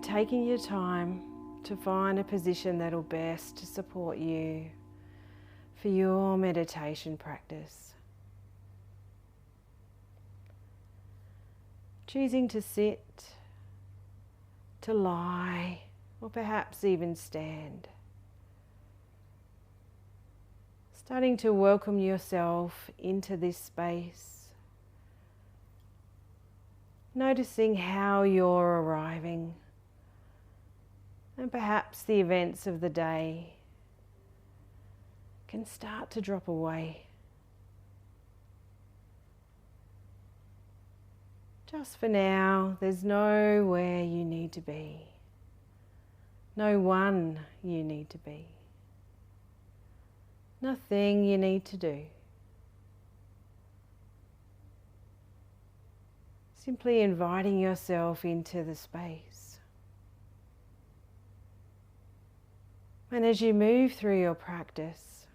Taking your time to find a position that'll best to support you for your meditation practice. Choosing to sit, to lie, or perhaps even stand. Starting to welcome yourself into this space. Noticing how you're arriving, and perhaps the events of the day can start to drop away. Just for now, there's nowhere you need to be, no one you need to be, nothing you need to do. Simply inviting yourself into the space. And as you move through your practice,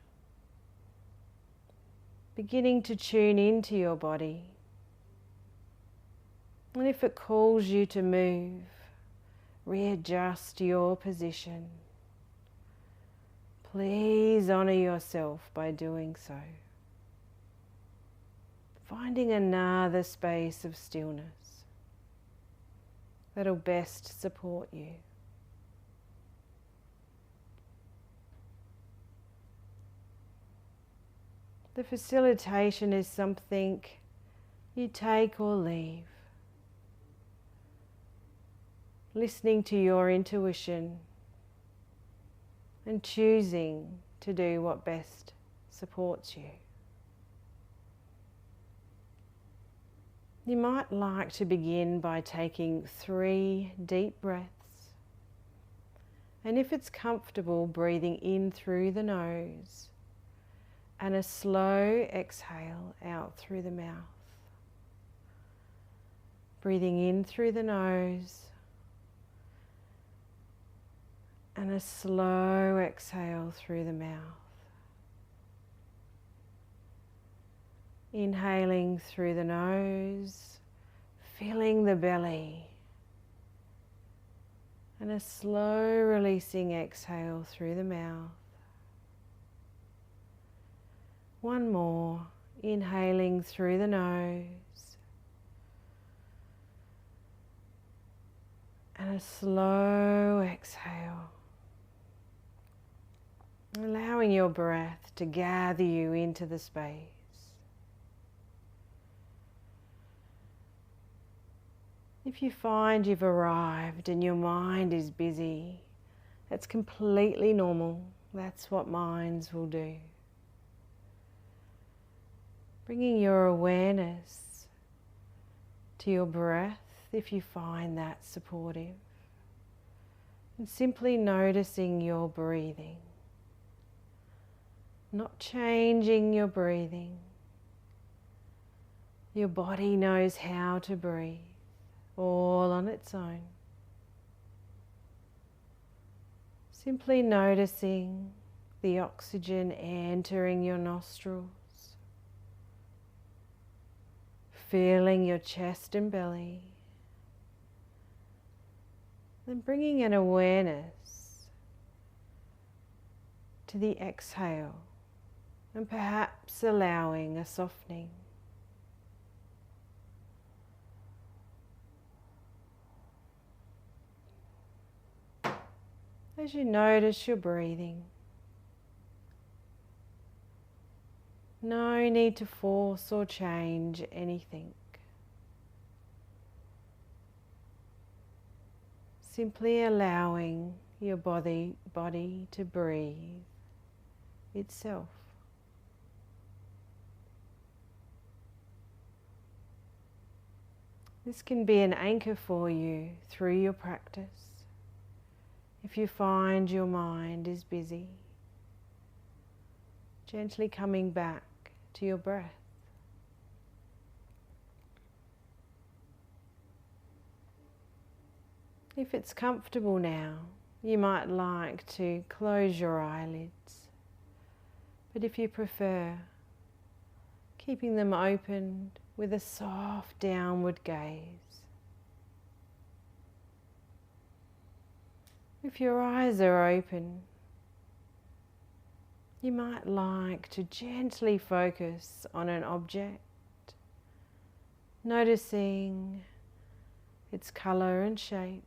beginning to tune into your body. And if it calls you to move, readjust your position. Please honour yourself by doing so. Finding another space of stillness that'll best support you. The facilitation is something you take or leave. Listening to your intuition and choosing to do what best supports you. You might like to begin by taking 3 deep breaths, and if it's comfortable, breathing in through the nose and a slow exhale out through the mouth. Breathing in through the nose and a slow exhale through the mouth. Inhaling through the nose, filling the belly, and a slow releasing exhale through the mouth. One more, inhaling through the nose and a slow exhale. Allowing your breath to gather you into the space. If you find you've arrived and your mind is busy, that's completely normal. That's what minds will do. Bringing your awareness to your breath if you find that supportive. And simply noticing your breathing. Not changing your breathing. Your body knows how to breathe, all on its own. Simply noticing the oxygen entering your nostrils. Feeling your chest and belly. Then bringing an awareness to the exhale and perhaps allowing a softening. As you notice your breathing, no need to force or change anything. Simply allowing your body to breathe itself. This can be an anchor for you through your practice. If you find your mind is busy, gently coming back to your breath. If it's comfortable now, you might like to close your eyelids, but if you prefer, keeping them open with a soft downward gaze. If your eyes are open, you might like to gently focus on an object, noticing its colour and shape.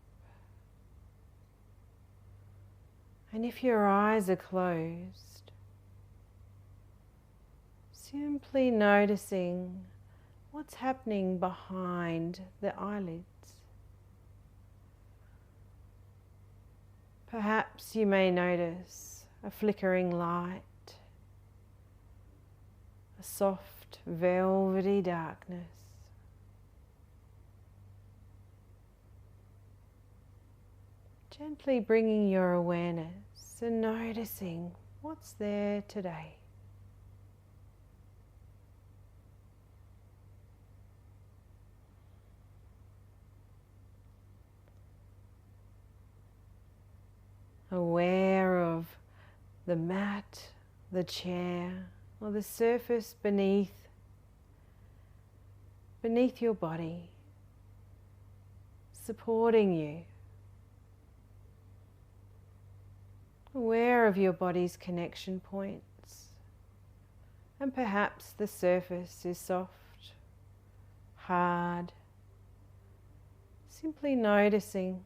And if your eyes are closed, simply noticing what's happening behind the eyelids. Perhaps you may notice a flickering light, a soft, velvety darkness. Gently bringing your awareness and noticing what's there today. Aware of the mat, the chair, or the surface beneath your body, supporting you. Aware of your body's connection points, and perhaps the surface is soft, hard. Simply noticing.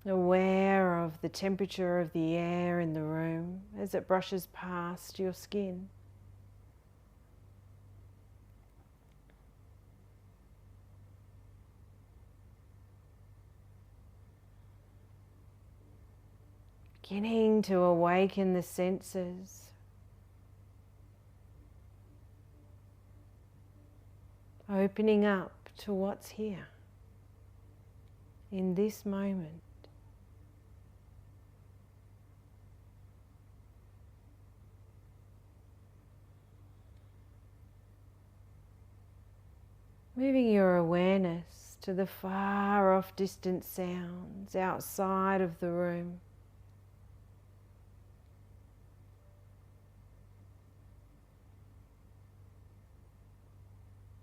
Aware of the temperature of the air in the room as it brushes past your skin. Beginning to awaken the senses. Opening up to what's here in this moment. Moving your awareness to the far off distant sounds outside of the room.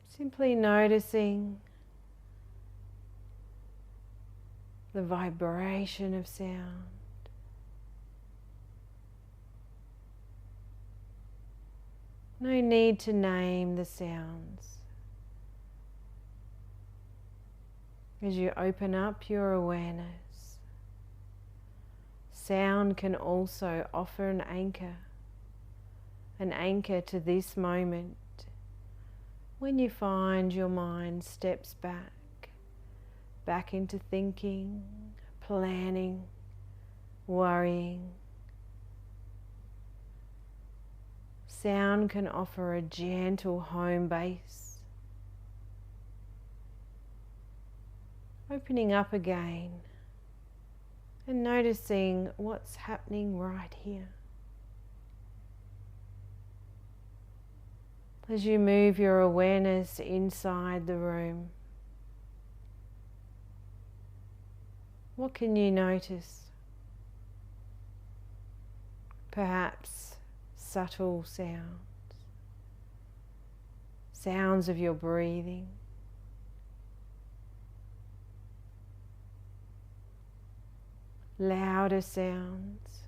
Simply noticing the vibration of sound. No need to name the sounds. As you open up your awareness, sound can also offer an anchor to this moment when you find your mind steps back into thinking, planning, worrying. Sound can offer a gentle home base. Opening up again and noticing what's happening right here. As you move your awareness inside the room, what can you notice? Perhaps subtle sounds, sounds of your breathing. Louder sounds.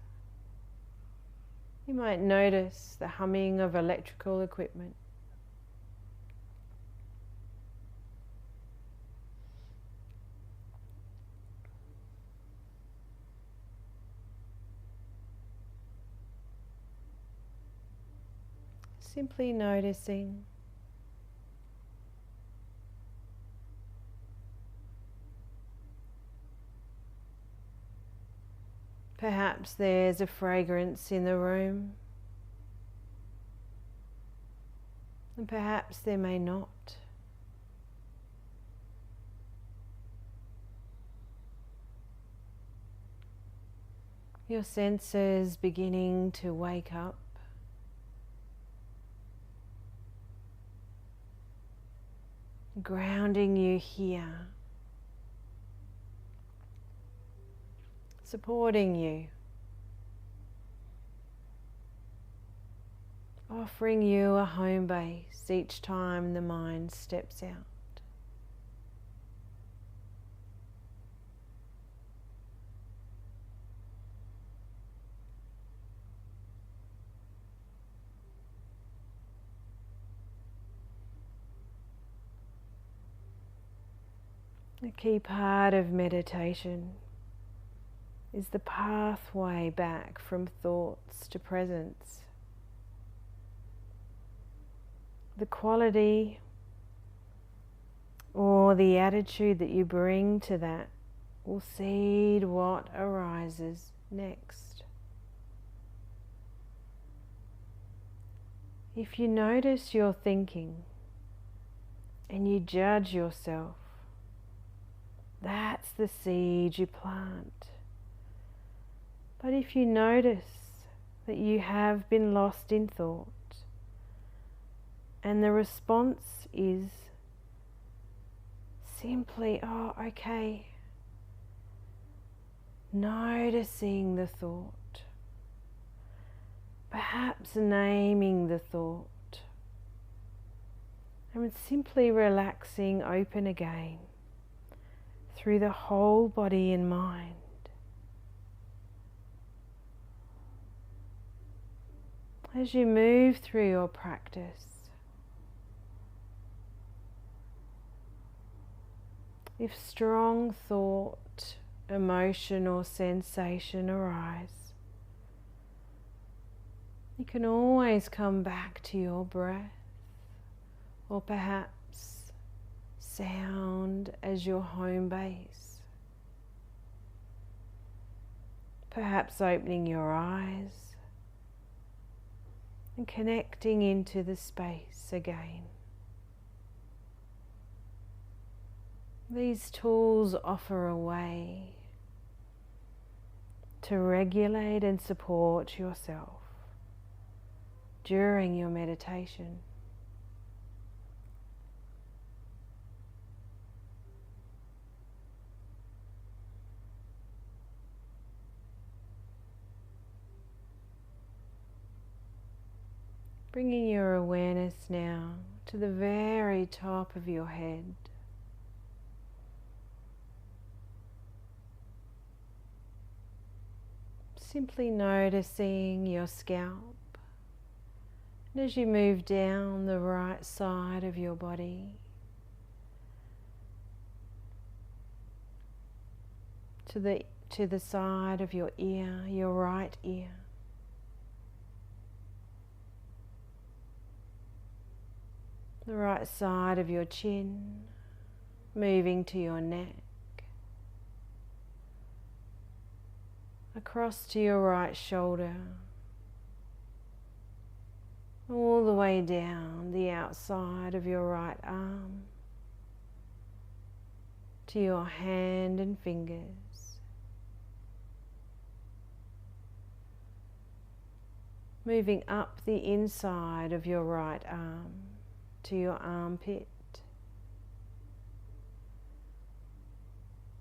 You might notice the humming of electrical equipment. Simply noticing. Perhaps there's a fragrance in the room, and perhaps there may not. Your senses beginning to wake up. Grounding you here supporting you, offering you a home base each time the mind steps out. A key part of meditation is the pathway back from thoughts to presence. The quality or the attitude that you bring to that will seed what arises next. If you notice your thinking and you judge yourself, that's the seed you plant. But if you notice that you have been lost in thought and the response is simply, oh, okay, noticing the thought, perhaps naming the thought, and simply relaxing open again through the whole body and mind. As you move through your practice, if strong thought, emotion or sensation arise, you can always come back to your breath, or perhaps sound as your home base. Perhaps opening your eyes and connecting into the space again. These tools offer a way to regulate and support yourself during your meditation. Bringing your awareness now to the very top of your head. Simply noticing your scalp. And as you move down the right side of your body, to the side of your ear, your right ear. The right side of your chin, moving to your neck, across to your right shoulder, all the way down the outside of your right arm, to your hand and fingers, moving up the inside of your right arm, to your armpit,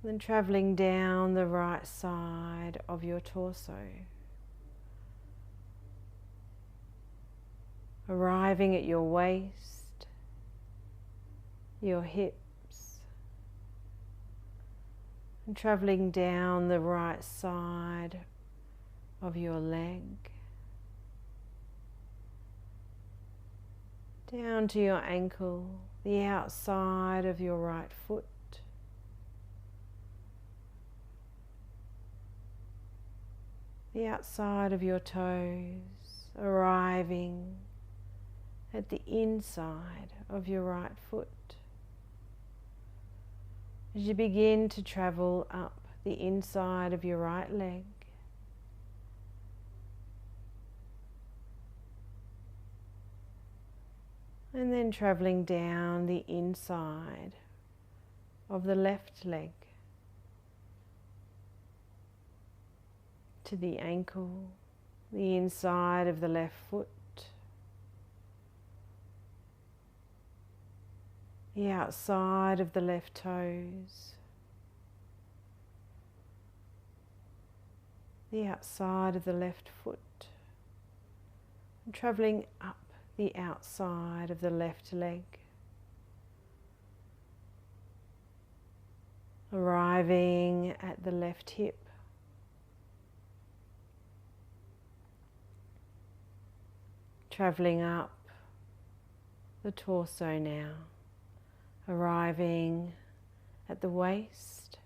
then travelling down the right side of your torso, arriving at your waist, your hips, and travelling down the right side of your leg, down to your ankle, the outside of your right foot, the outside of your toes, arriving at the inside of your right foot. As you begin to travel up the inside of your right leg, and then travelling down the inside of the left leg to the ankle, the inside of the left foot, the outside of the left toes, the outside of the left foot, and travelling up the outside of the left leg, arriving at the left hip, travelling up the torso now, arriving at the waist,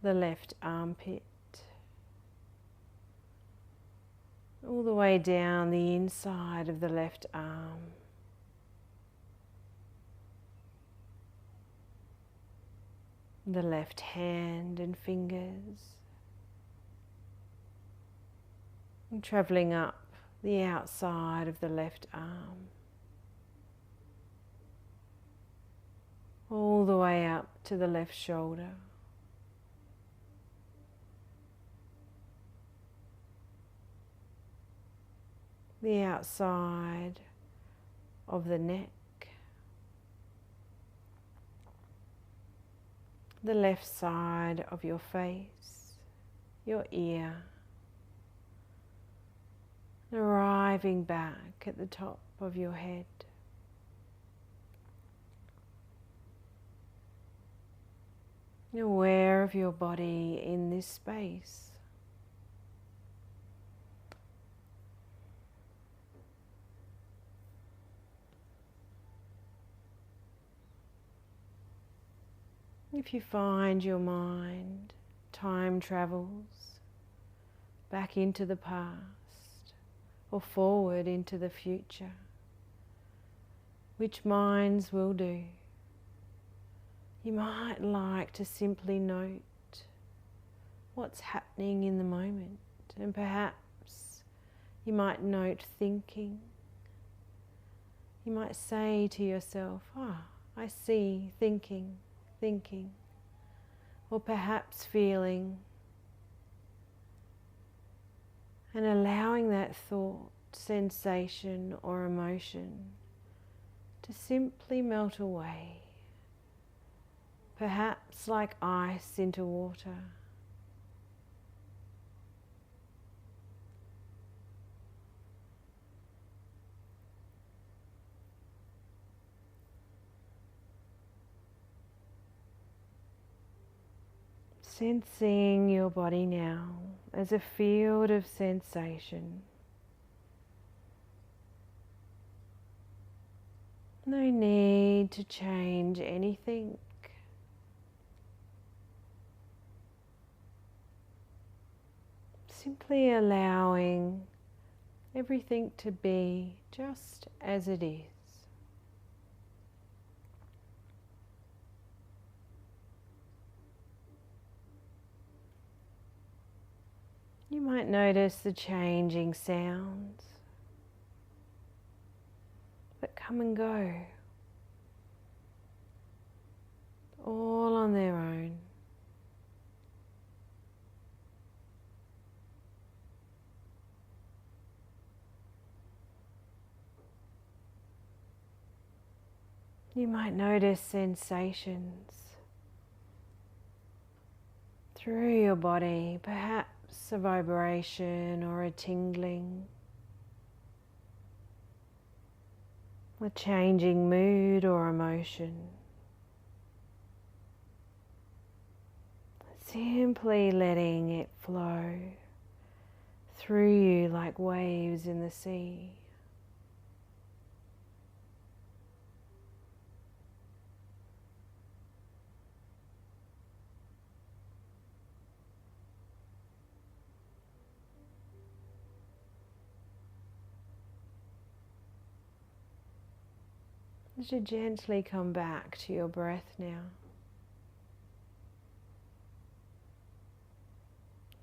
the left armpit, all the way down the inside of the left arm, the left hand and fingers, and travelling up the outside of the left arm, all the way up to the left shoulder, the outside of the neck, the left side of your face, your ear, arriving back at the top of your head. Aware of your body in this space. If you find your mind time travels back into the past or forward into the future, which minds will do, you might like to simply note what's happening in the moment, and perhaps you might note thinking. You might say to yourself, I see thinking, or perhaps feeling, and allowing that thought, sensation or emotion to simply melt away, perhaps like ice into water. Sensing your body now as a field of sensation. No need to change anything. Simply allowing everything to be just as it is. You might notice the changing sounds that come and go, all on their own. You might notice sensations through your body, perhaps a vibration or a tingling, a changing mood or emotion. Simply letting it flow through you like waves in the sea. As you gently come back to your breath now,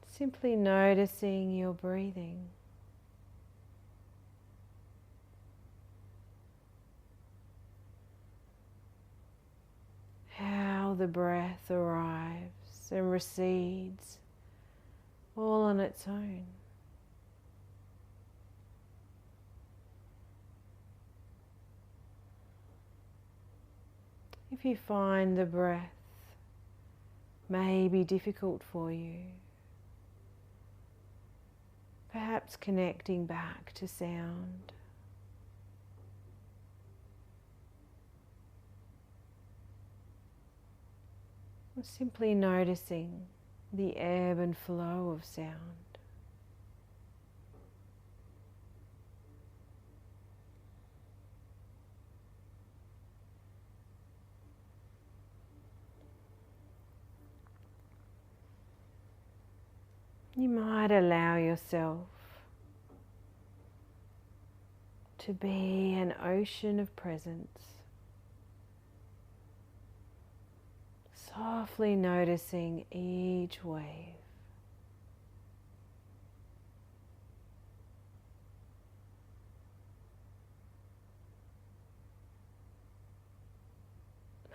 simply noticing your breathing. How the breath arrives and recedes all on its own. If you find the breath may be difficult for you, Perhaps connecting back to sound. Or simply noticing the ebb and flow of sound. You might allow yourself to be an ocean of presence, softly noticing each wave.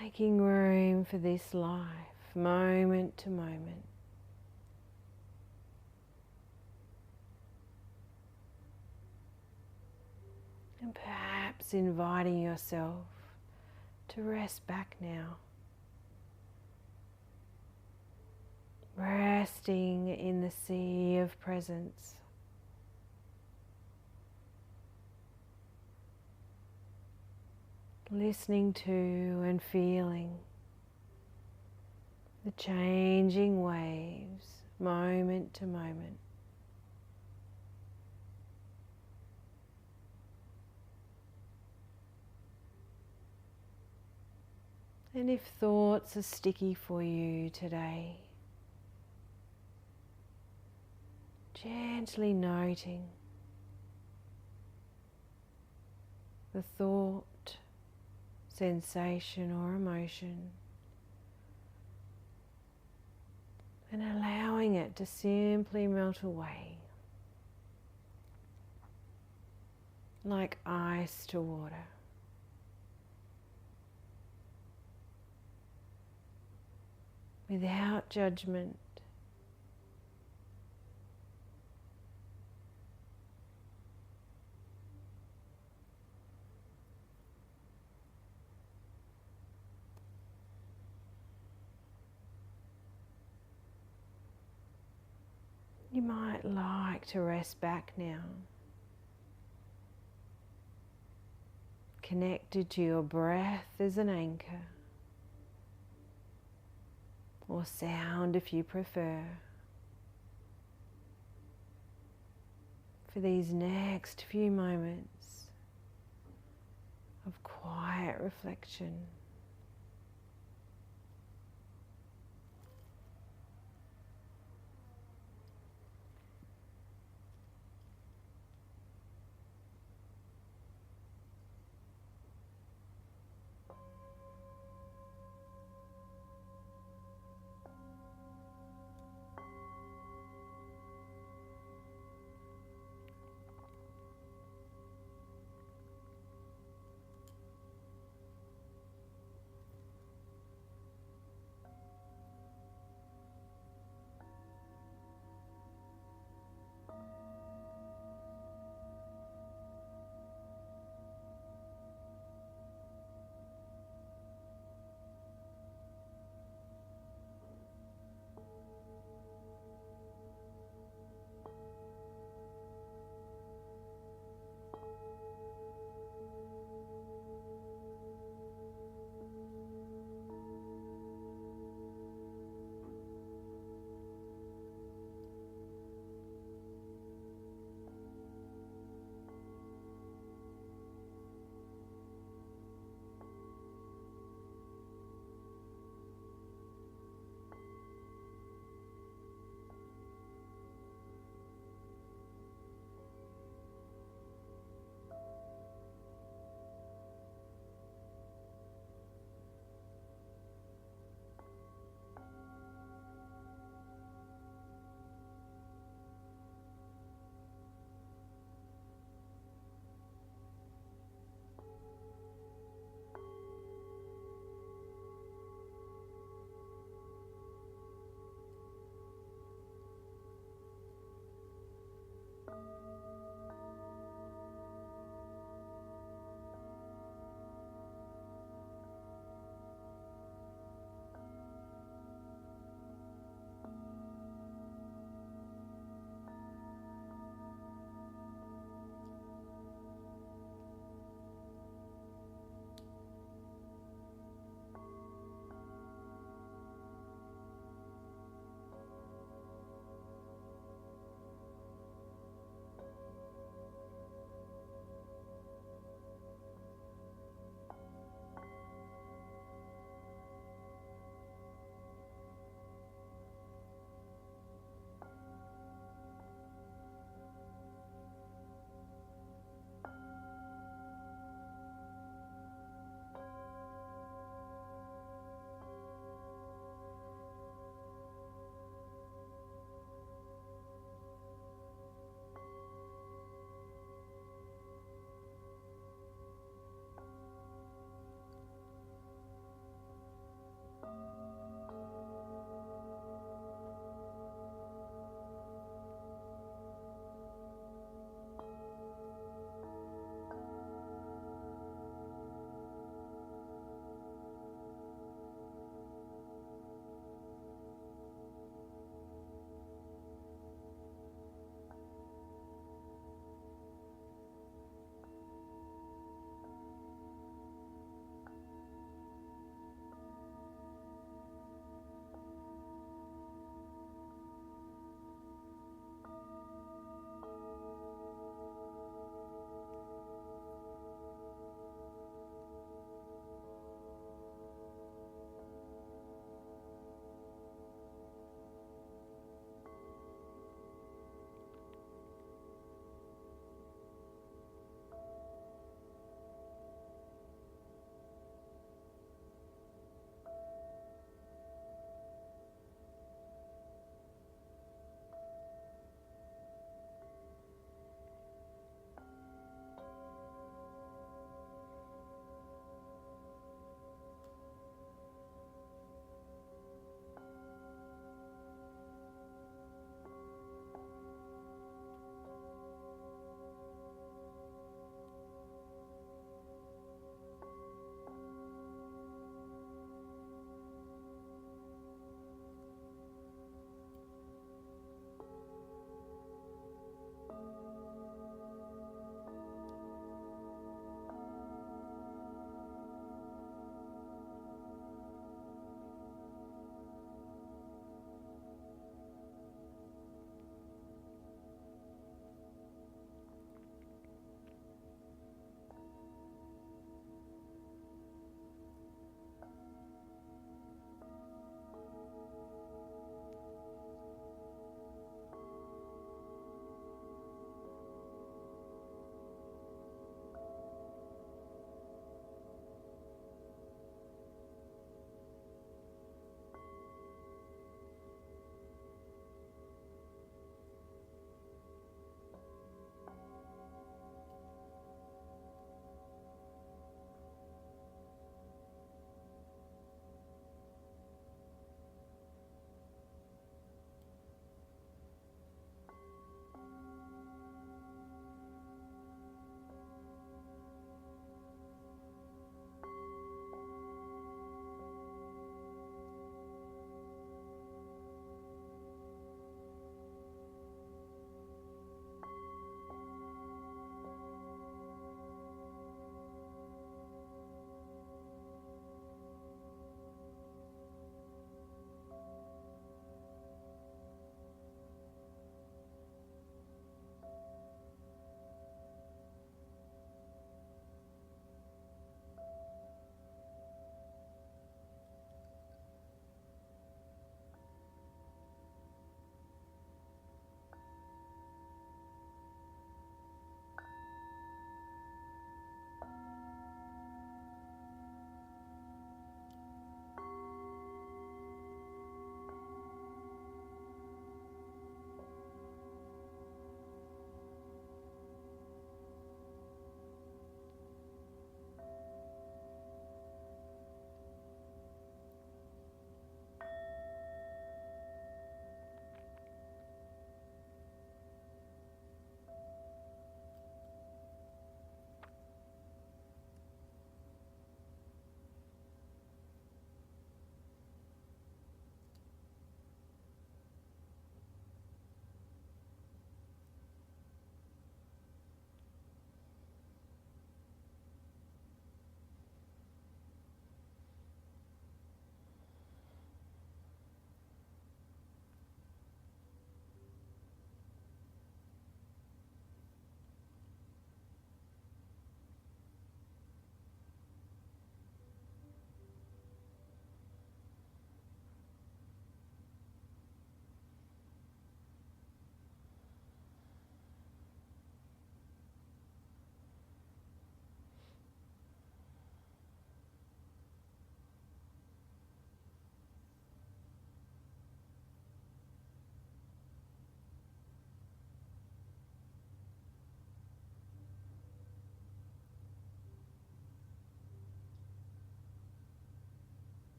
Making room for this life, moment to moment. And perhaps inviting yourself to rest back now. Resting in the sea of presence. Listening to and feeling the changing waves, moment to moment. And if thoughts are sticky for you today, gently noting the thought, sensation or emotion, and allowing it to simply melt away like ice to water. Without judgment. You might like to rest back now, connected to your breath as an anchor, or sound if you prefer, for these next few moments of quiet reflection.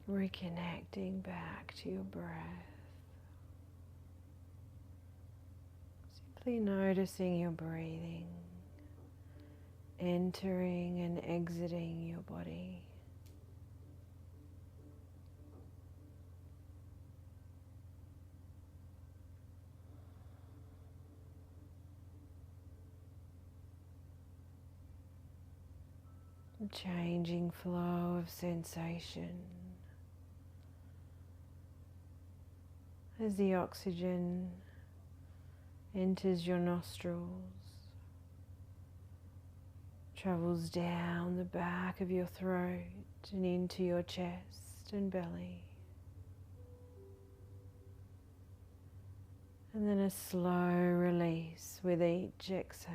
reconnecting back to your breath. Simply noticing your breathing, entering and exiting your body. A changing flow of sensation as the oxygen enters your nostrils, travels down the back of your throat and into your chest and belly. And then a slow release with each exhale.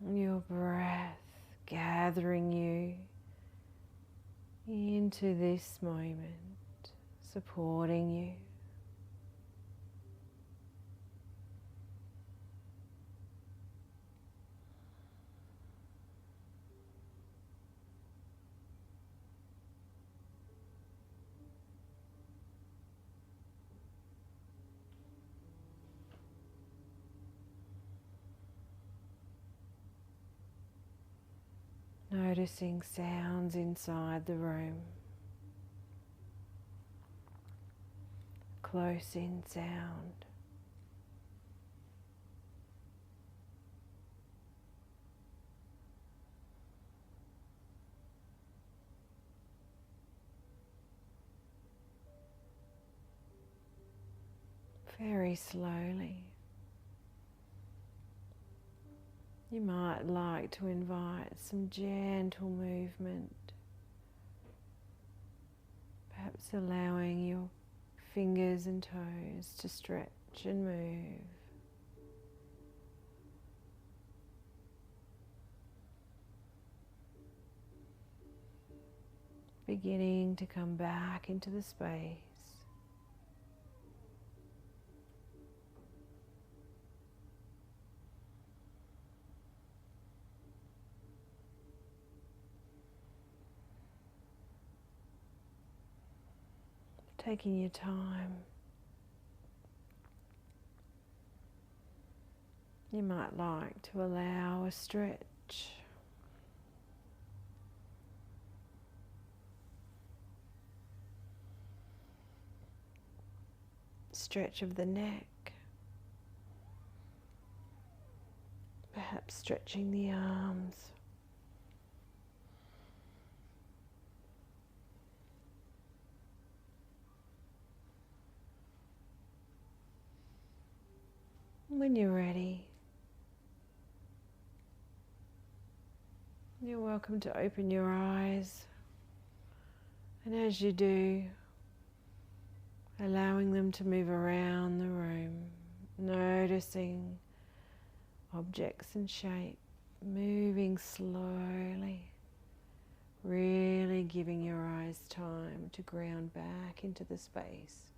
Your breath gathering you into this moment, supporting you. Noticing sounds inside the room, close in sound. Very slowly, you might like to invite some gentle movement, perhaps allowing your fingers and toes to stretch and move. Beginning to come back into the space. Taking your time. You might like to allow a stretch. Stretch of the neck. Perhaps stretching the arms. When you're ready, you're welcome to open your eyes, and as you do, allowing them to move around the room, noticing objects and shape, moving slowly, really giving your eyes time to ground back into the space.